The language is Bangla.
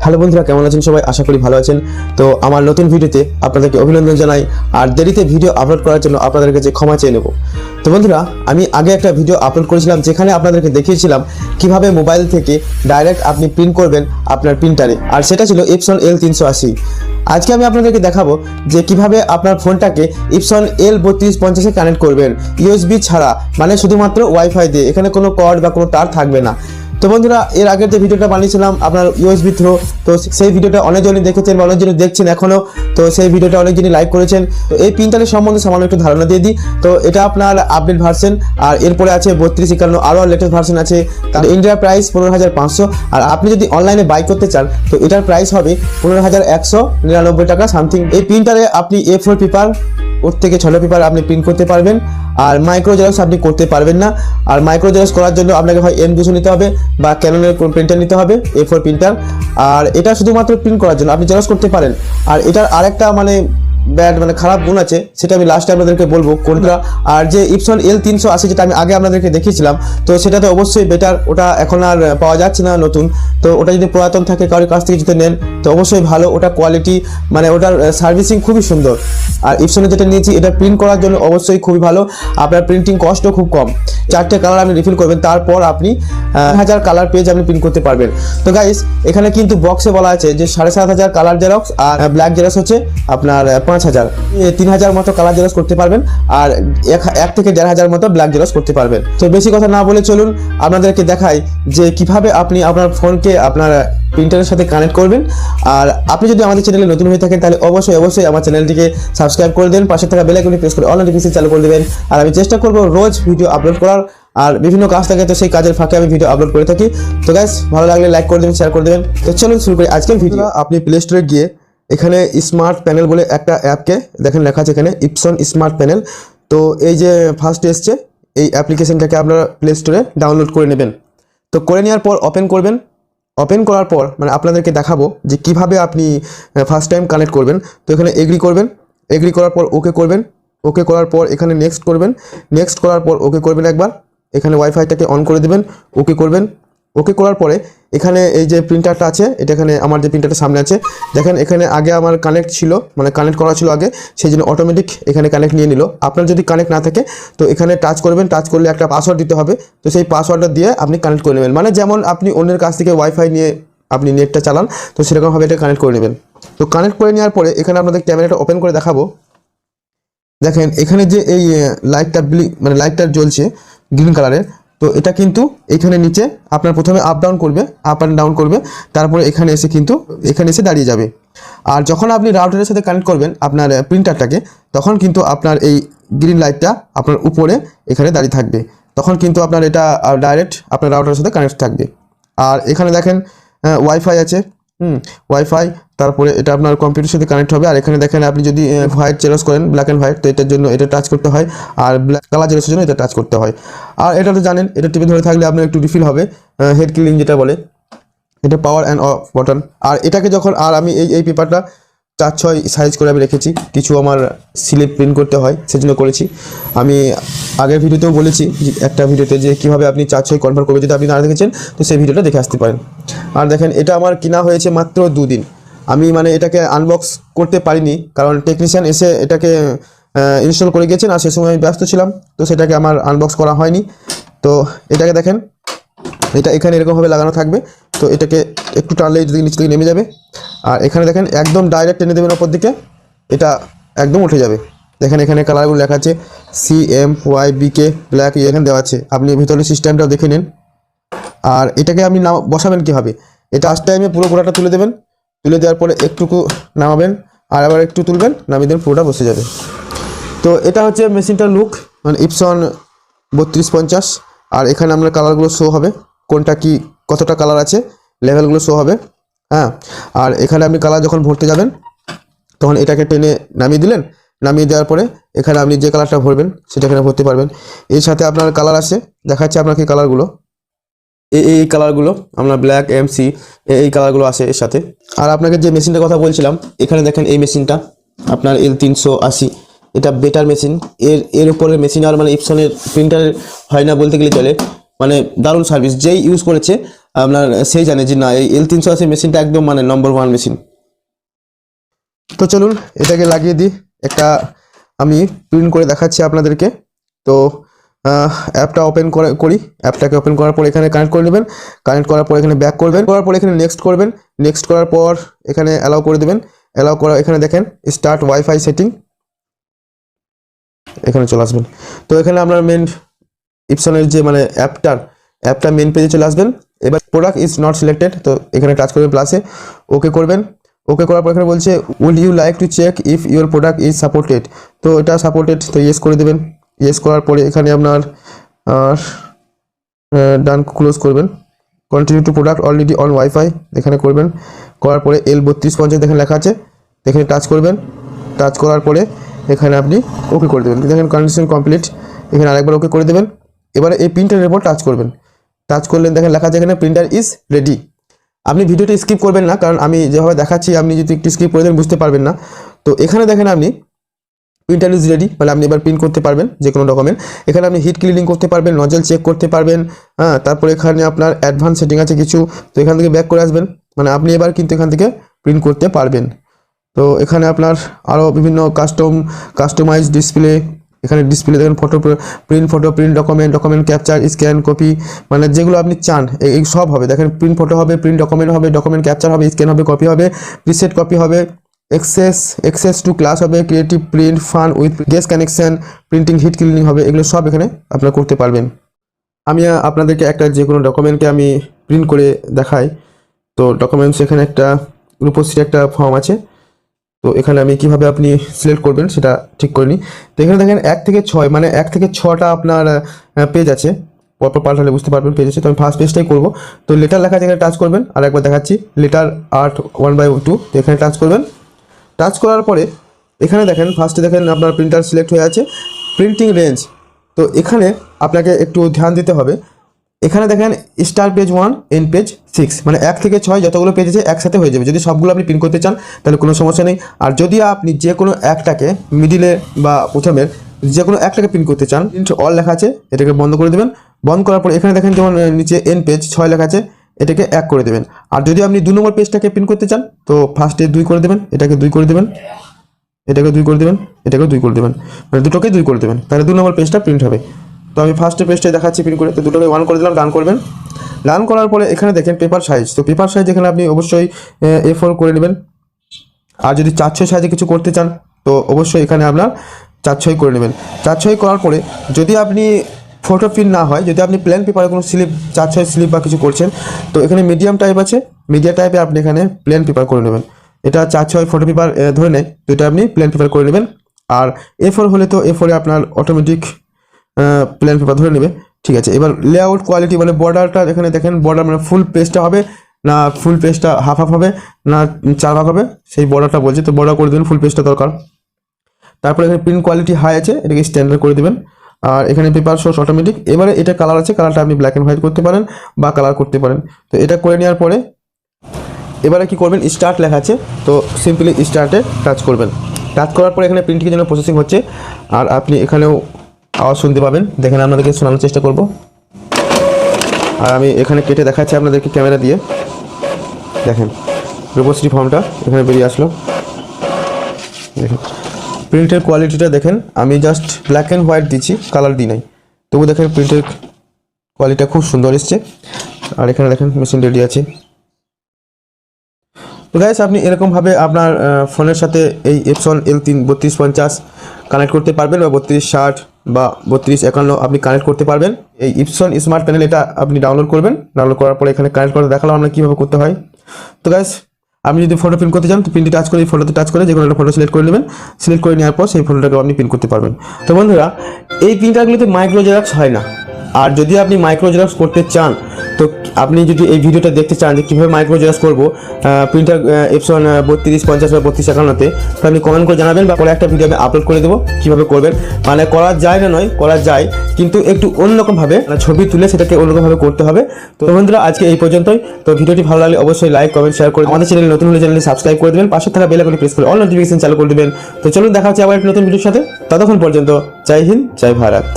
হ্যালো বন্ধুরা, কেমন আছেন সবাই? আশা করি ভালো আছেন। তো আমার নতুন ভিডিওতে আপনাদেরকে অভিনন্দন জানাই, আর দেরিতে ভিডিও আপলোড করার জন্য আপনাদের কাছে ক্ষমা চেয়ে নেব। তো বন্ধুরা, আমি আগে একটা ভিডিও আপলোড করেছিলাম যেখানে আপনাদেরকে দেখিয়েছিলাম কিভাবে মোবাইল থেকে ডাইরেক্ট আপনি প্রিন্ট করবেন আপনার প্রিন্টারে, আর সেটা ছিল EPSON L3250। আজকে আমি আপনাদেরকে দেখাবো যে কিভাবে আপনার ফোনটাকে EPSON L3250 কানেক্ট করবেন USB ছাড়া, মানে শুধুমাত্র ওয়াইফাই দিয়ে। এখানে কোনো কর্ড বা কোনো তার থাকবে না। তো বন্ধুরা, এর আগের যে ভিডিওটা বানিয়েছিলাম আপনার USB থ্রো, তো সেই ভিডিওটা অনেকজনই দেখেছেন বা অনেকজনই দেখছেন এখনও। তো সেই ভিডিওটা অনেকজনই লাইক করেছেন। তো এই প্রিন্টারের সম্বন্ধে সামান্য একটু ধারণা দিয়ে দিই। তো এটা আপনার আপডেট ভার্সন, আর এরপরে আছে 3251, আরও লেটেস্ট ভার্সন আছে। তার ইন্ডিয়ার প্রাইস 15,500, আর আপনি যদি অনলাইনে বাই করতে চান তো এটার প্রাইস হবে 15,199 টাকা সামথিং। এই প্রিন্টারে আপনি A4 পেপার, ওর থেকে 6 পেপার আপনি প্রিন্ট করতে পারবেন, আর মাইক্রো জেরক্স আপনি করতে পারবেন না। আর মাইক্রো জেরক্স করার জন্য আপনাকে হয় M200 নিতে হবে বা ক্যাননের প্রিন্টার নিতে হবে, A4 প্রিন্টার। আর এটা শুধুমাত্র প্রিন্ট করার জন্য, আপনি জেরক্স করতে পারেন। আর এটার আরেকটা খারাপ গুণ আছে, সেটা আমি লাস্টে আপনাদেরকে বলবো কোনটা। আর যে EPSON L380 যেটা আমি আগে আপনাদেরকে দেখিয়েছিলাম, তো সেটা তো অবশ্যই বেটার। ওটা এখন আর পাওয়া যাচ্ছে না নতুন। তো ওটা যদি পুরাতন থাকে কারোর কাছ থেকে যদি নেন তো অবশ্যই ভালো। ওটা কোয়ালিটি, ওটার সার্ভিসিং খুবই সুন্দর। আর EPSON-এ যেটা নিয়েছি এটা প্রিন্ট করার জন্য অবশ্যই খুবই ভালো। আপনার প্রিন্টিং কস্টও খুব কম। 4টে কালার আপনি রিফিল করবেন, তারপর আপনি 1000 কালার পেজ আপনি প্রিন্ট করতে পারবেন। তো গাইস, এখানে কিন্তু বক্সে বলা আছে যে 7,500 কালার জেরক্স, আর ব্ল্যাক জেরক্স হচ্ছে আপনার 5,000। 3,000 মতো কালার জেরক্স করতে পারবেন, আর 1 থেকে 1,500 মতো ব্ল্যাক জেরক্স করতে পারবেন। তো বেশি কথা না বলে চলুন আপনাদেরকে দেখাই যে কিভাবে আপনি আপনার ফোনকে আপনার প্রিন্টারের সাথে কানেক্ট করবেন। আর আপনি যদি আমাদের চ্যানেলে নতুন হয়ে থাকেন তাহলে অবশ্যই আমার চ্যানেলটিকে সাবস্ক্রাইব করে দেন, পাশে থাকা বেল আইকনটি প্রেস করে অল নোটিফিকেশন চালু করে দেবেন। আর আমি চেষ্টা করব রোজ ভিডিও আপলোড করার, আর বিভিন্ন কাজ থাকে তো সেই কাজের ফাঁকে আমি ভিডিও আপলোড করে থাকি। তো গাইস, ভালো লাগলে লাইক করে দেবেন, শেয়ার করে দেবেন। তো চলুন শুরু করি আজকের ভিডিও। আপনি প্লে স্টোরে গিয়ে এখানে স্মার্ট প্যানেল বলে একটা অ্যাপকে দেখেন লেখা আছে এখানে EPSON স্মার্ট প্যানেল। তো এই যে ফার্স্ট এসছে, এই অ্যাপ্লিকেশনটাকে আপনারা প্লে স্টোরে ডাউনলোড করে নেবেন। তো করে নেওয়ার পর ওপেন করবেন। ওপেন করার পর আপনাদেরকে দেখাবো যে কিভাবে আপনি ফার্স্ট টাইম কানেক্ট করবেন। তো এখানে এগ্রি করবেন, এগ্রি করার পর ওকে করবেন, ওকে করার পর এখানে নেক্সট করবেন, নেক্সট করার পর ওকে করবেন একবার। এখানে ওয়াইফাইটাকে অন করে দেবেন, ওকে করবেন। ওকে করার পরে এখানে এই যে প্রিন্টারটা আছে, এটা এখানে আমার যে প্রিন্টারটা সামনে আছে দেখেন, এখানে আগে আমার কানেক্ট ছিল, কানেক্ট করা ছিল আগে, সেই জন্য অটোমেটিক এখানে কানেক্ট নিয়ে নিল। আপনার যদি কানেক্ট না থাকে তো এখানে টাচ করবেন, টাচ করলে একটা পাসওয়ার্ড দিতে হবে। তো সেই পাসওয়ার্ডটা দিয়ে আপনি কানেক্ট করে নেবেন, যেমন আপনি অন্যের কাছ থেকে ওয়াইফাই নিয়ে আপনি নেটটা চালান, তো সেরকমভাবে এটা কানেক্ট করে নেবেন। তো কানেক্ট করে নেওয়ার পরে এখানে আপনাদের ক্যামেরাটা ওপেন করে দেখাবো। দেখেন এখানে যে এই লাইটটা লাইটটা জ্বলছে গ্রিন কালারের, তো এটা কিন্তু এখানে নিচে আপনার প্রথমে আপ ডাউন করবে, আপ অ্যান্ড ডাউন করবে, তারপরে এখানে এসে দাঁড়িয়ে যাবে। আর যখন আপনি রাউটারের সাথে কানেক্ট করবেন আপনার প্রিন্টারটাকে, তখন কিন্তু আপনার এই গ্রিন লাইটটা আপনার উপরে এখানে দাঁড়িয়ে থাকবে। তখন কিন্তু আপনার এটা ডাইরেক্ট আপনার রাউটারের সাথে কানেক্ট থাকবে। আর এখানে দেখেন ওয়াইফাই আছে, ওয়াইফাই, তারপরে এটা আপনার কম্পিউটারের সাথে কানেক্ট হবে। আর এখানে দেখেন আপনি যদি হোয়াইট জেরক্স করেন, ব্ল্যাক অ্যান্ড হোয়াইট, তো এটার জন্য এটা টাচ করতে হয়, আর ব্ল্যাক কালার জেরক্সের জন্য এটা টাচ করতে হয়। আর এটা তো জানেন, এটা টিপে ধরে থাকলে আপনার একটু রিফিল হবে, হেড ক্লিনিং যেটা বলে, এটা পাওয়ার অ্যান্ড অফ বাটন। আর এটাকে যখন আমি এই পেপারটা 4/6 সাইজ করে আমি রেখেছি, কিছু আমার স্লিপ প্রিন্ট করতে হয় সেজন্য করেছি। আমি আগের ভিডিওতেও বলেছি একটা ভিডিওতে যে কীভাবে আপনি 4/6 কনভার্ট করবেন, যদি আপনি না দেখেছেন তো সেই ভিডিওটা দেখে আসতে পারেন। আর দেখেন এটা আমার কিনা হয়েছে মাত্র 2 দিন। আমি এটাকে আনবক্স করতে পারিনি, কারণ টেকনিশিয়ান এসে এটাকে ইনস্টল করে গেছেন, আর সে সময় আমি ব্যস্ত ছিলাম, তো সেটাকে আমার আনবক্স করা হয়নি। তো এটাকে দেখেন, এটা এখানে এরকমভাবে লাগানো থাকবে। তো এটাকে একটু টানলেই যদি নিচ থেকে নেমে যাবে। আর এখানে দেখেন একদম ডাইরেক্ট টেনে দেবেন ওপর দিকে, এটা একদম উঠে যাবে। দেখেন এখানে কালারগুলো লেখা আছে CMYBK ব্ল্যাক, এখানে দেওয়া আছে, আপনি ভিতরে সিস্টেমটাও দেখে নিন। আর এটাকে আপনি বসাবেন কীভাবে, এটা ফার্স্ট টাইমে পুরোটা তুলে দেবেন, তুলে দেওয়ার পরে একটুকু নামাবেন, আর আবার একটু তুলবেন, নামিয়ে দেবেন, পুরোটা বসে যাবে। তো এটা হচ্ছে মেশিনটার লুক, EPSON 3250। আর এখানে আপনার কালারগুলো শো হবে, কোনটা কি কতটা কালার আছে, লেভেলগুলো শো হবে। হ্যাঁ, আর এখানে আপনি কালার যখন ভরতে যাবেন তখন এটাকে টেনে নামিয়ে দিলেন, নামিয়ে দেওয়ার পরে এখানে আপনি যে কালারটা ভরবেন সেটা এখানে ভরতে পারবেন। এর সাথে আপনার কালার আছে, দেখাচ্ছে আপনাকে কালারগুলো, এই কালারগুলো আপনার ব্ল্যাক MC এই কালারগুলো আসে এর সাথে। আর আপনাকে যে মেশিনটার কথা বলছিলাম, এখানে দেখেন এই মেশিনটা আপনার L380, এটা বেটার মেশিন। এর উপরের মেশিন আর EPSON-এর প্রিন্টারের হয় না বলতে গেলে চলে, দারুণ সার্ভিস। যেই ইউজ করেছে আপনার সেই জানে যে না এই L380 মেশিনটা একদম মানে নম্বর 1 মেশিন। তো চলুন এটাকে লাগিয়ে দিই, একটা আমি প্রিন্ট করে দেখাচ্ছি আপনাদেরকে। তো অ্যাপটা ওপেন করি, অ্যাপটাকে ওপেন করার পর এখানে কানেক্ট করে নেবেন, কানেক্ট করার পর এখানে ব্যাক করবেন, করার পর এখানে নেক্সট করবেন, নেক্সট করার পর এখানে অ্যালাউ করে দেবেন, অ্যালাউ করা এখানে দেখেন স্টার্ট ওয়াইফাই সেটিং, এখানে চলে আসবেন। তো এখানে আপনার মেন ইপসনের যে মানে অ্যাপটা মেন পেজে চলে আসবেন। এবার প্রোডাক্ট ইজ নট সিলেক্টেড, তো এখানে টাচ করবেন প্লাসে, ওকে করবেন। ওকে করার পর এখানে বলছে will you like to check if your product is supported, তো এটা সাপোর্টেড, তো ইয়েস করে দেবেন। ইয়েস করার পরে এখানে আপনার ডান ক্লোজ করবেন, continue to product already on wifi এখানে করবেন। করার পরে L3250 দেখেন লেখা আছে, এখানে টাচ করবেন। টাচ করার পরে এখানে আপনি ওকে করে দেবেন, দেখেন কন্ডিশন কমপ্লিট, এখানে আরেকবার ওকে করে দেবেন। এবারে এই প্রিন্টারের উপর টাচ করবেন, টাচ করলেন দেখেন লেখা আছে এখানে প্রিন্টার ইজ রেডি। আপনি ভিডিওটা স্কিপ করবেন না, কারণ আমি যেভাবে দেখাচ্ছি আপনি যদি একটু স্কিপ করে দেন বুঝতে পারবেন না। তো এখানে দেখেন আপনি প্রিন্টার ইজ রেডি, মানে আপনি এবার প্রিন্ট করতে পারবেন যে কোনো ডকুমেন্ট। এখানে আপনি হিট ক্লিনিং করতে পারবেন, নজল চেক করতে পারবেন, হ্যাঁ। তারপরে এখানে আপনার অ্যাডভান্স সেটিং আছে কিছু, তো এখান থেকে ব্যাক করে আসবেন, মানে আপনি এবার কিন্তু এখান থেকে প্রিন্ট করতে পারবেন। তো এখানে আপনার আরও বিভিন্ন কাস্টমাইজ ডিসপ্লে, এখানে ডিসপ্লে দেখেন photo print document capture scan copy, মানে যেগুলো আপনি চান এই সব হবে। দেখেন প্রিন্ট ফটো হবে, প্রিন্ট ডকুমেন্ট হবে, ডকুমেন্ট ক্যাপচার হবে, স্ক্যান হবে, কপি হবে, প্রিসেট কপি হবে, এক্সেস টু ক্লাস হবে, creative print fun with guest connection, printing head cleaning হবে, এগুলো সব এখানে আপনারা করতে পারবেন। আমি আপনাদেরকে একটা যে কোনো ডকুমেন্টকে আমি প্রিন্ট করে দেখাই। তো ডকুমেন্টস এখানে একটা রূপশ্রী একটা ফর্ম আছে, তো এখানে আমি কিভাবে আপনি সিলেক্ট করবেন সেটা ঠিক করে নিই। তো এখানে দেখেন 1 থেকে 6, মানে 1 থেকে 6টা আপনার পেজ আছে, পরপর পাল্টালে বুঝতে পারবেন পেজ আছে। তো আমি ফার্স্ট পেজটাই করবো। তো লেটার লেখা আছে এখানে টাচ করবেন, আর একবার দেখাচ্ছি লেটার আর্ট 1/2, তো এখানে টাচ করবেন। টাচ করার পরে এখানে দেখেন ফার্স্টে দেখেন আপনার প্রিন্টার সিলেক্ট হয়ে আছে, প্রিন্টিং রেঞ্জ। তো এখানে আপনাকে একটু ধ্যান দিতে হবে, এখানে দেখেন স্টার পেজ 1 এন্ড পেজ 6, মানে 1 থেকে 6 যতগুলো পেজ আছে একসাথে হয়ে যাবে। যদি সবগুলো আপনি প্রিন্ট করতে চান তাহলে কোনো সমস্যা নেই। আর যদি আপনি যে কোনো একটাকে মিডিলে বা প্রথমের যে কোনো একটাকে প্রিন্ট করতে চান, প্রিন্ট অল লেখা আছে, এটাকে বন্ধ করে দেবেন। বন্ধ করার পর এখানে দেখেন যেমন নিচে এন্ড পেজ 6 লেখা আছে, এটাকে 1 করে দেবেন। আর যদি আপনি 2 নম্বর পেজটাকে প্রিন্ট করতে চান তো ফার্স্টে 2 করে দেবেন, এটাকে 2 করে দেবেন, এটাকে 2 করে দেবেন, এটাকেও 2 করে দেবেন, মানে দুটোকেই 2 করে দেবেন, তাহলে 2 নম্বর পেজটা প্রিন্ট হবে। তো আমি ফার্স্ট পেজটাই দেখাচ্ছি প্রিন্ট করে, তো দুটোকে 1 করে দিলাম, ডান করবেন। ডান করার পরে এখানে দেখেন পেপার সাইজ, তো পেপার সাইজ এখানে আপনি অবশ্যই A4 করে নেবেন। আর যদি 4/6 সাইজে কিছু করতে চান তো অবশ্যই এখানে আপনার 4/6 করে নেবেন। 4/6 করার পরে যদি আপনি ফটো প্রিন্ট না হয়, যদি আপনি প্লেন পেপারে কোনো স্লিপ 4/6 স্লিপ বা কিছু করছেন, তো এখানে মিডিয়াম টাইপ আছে, মিডিয়া টাইপে আপনি এখানে প্লেন পেপার করে নেবেন। এটা 4/6 ফটো পেপার ধরে নেয়, তো এটা আপনি প্লেন পেপার করে নেবেন। আর A4 হলে তো A4 আপনার অটোমেটিক প্লেন পেপার ধরে নেবে, ঠিক আছে। এবার লেআউট কোয়ালিটি, মানে বর্ডারটা এখানে দেখেন বর্ডার মানে ফুল পেজটা হবে না ফুল পেজটা হাফ হবে না 4 ভাগ হবে, সেই বর্ডারটা বলছে, তো বর্ডার করে দেবেন, ফুল পেজটা দরকার। তারপরে এখানে প্রিন্ট কোয়ালিটি হাই আছে, এটাকে স্ট্যান্ডার্ড করে দেবেন। আর এখানে পেপার সোর্স অটোমেটিক। এবারে এটা কালার আছে, কালারটা আপনি ব্ল্যাক অ্যান্ড হোয়াইট করতে পারেন বা কালার করতে পারেন। তো এটা করে নেওয়ার পরে এবারে কি করবেন, স্টার্ট লেখা আছে, তো সিম্পলি স্টার্টে টাচ করবেন। টাচ করার পরে এখানে প্রিন্টিংয়ের জন্য প্রসেসিং হচ্ছে, আর আপনি এখানেও আওয়াজ শুনতে পাবেন, দেখেন আপনাদেরকে শোনানোর চেষ্টা করব। আর আমি এখানে কেটে দেখাচ্ছি আপনাদেরকে ক্যামেরা দিয়ে, দেখেন রূপশ্রী ফর্মটা এখানে বেরিয়ে আসলো। দেখেন প্রিন্টের কোয়ালিটিটা দেখেন, আমি জাস্ট ব্ল্যাক অ্যান্ড হোয়াইট দিচ্ছি, কালার দিই নাই, তবু দেখেন প্রিন্টের কোয়ালিটিটা খুব সুন্দর এসছে। আর এখানে দেখেন মেশিন রেডি আছে। তো গাইস আপনি এরকমভাবে আপনার ফোনের সাথে এই EPSON L3250 কানেক্ট করতে পারবেন, বা 3260 বা 3251 আপনি কানেক্ট করতে পারবেন। এই EPSON স্মার্ট প্যানেল এটা আপনি ডাউনলোড করবেন, ডাউনলোড করার পরে এখানে কানেক্ট করে দেখালাম আমরা কীভাবে করতে হয়। তো গাইস আপনি যদি ফটো প্রিন্ট করতে চান তো প্রিন্টে টাচ করে এই ফটোতে টাচ করে যে কোনো একটা ফটো সিলেক্ট করে নেবেন, সিলেক্ট করে নেওয়ার পর সেই ফটোটাকে আপনি প্রিন্ট করতে পারবেন। তো বন্ধুরা এই প্রিন্টারগুলোতে মাইক্রো জেরক্স হয় না, আর যদি আপনি মাইক্রো জেরক্স করতে চান তো আপনি যদি এই ভিডিওটা দেখতে চান যে কীভাবে মাইক্রো জেরক্স করবো প্রিন্টার EPSON 3250 বা 3251-তে, তো আপনি কমেন্ট করে জানাবেন, বা পরে একটা ভিডিও আমি আপলোড করে দেবো কীভাবে করবেন। মানে করা যায় না নয়, করা যায়, কিন্তু একটু অন্যরকমভাবে ছবি তুলে সেটাকে অন্যরকমভাবে করতে হবে। তো বন্ধুরা আজকে এই পর্যন্তই। তো ভিডিওটি ভালো লাগলে অবশ্যই লাইক কমেন্ট শেয়ার করে আমাদের চ্যানেল নতুন হলে চ্যানেলটি সাবস্ক্রাইব করে দেবেন, পাশে থাকা বেল আইকনটি প্রেস করে অল নোটিফিকেশন চালু করে দেবেন। তো চলুন দেখা হচ্ছে আবার একটা নতুন ভিডিওর সাথে, ততক্ষণ পর্যন্ত জয় হিন্দ, জয় ভারত।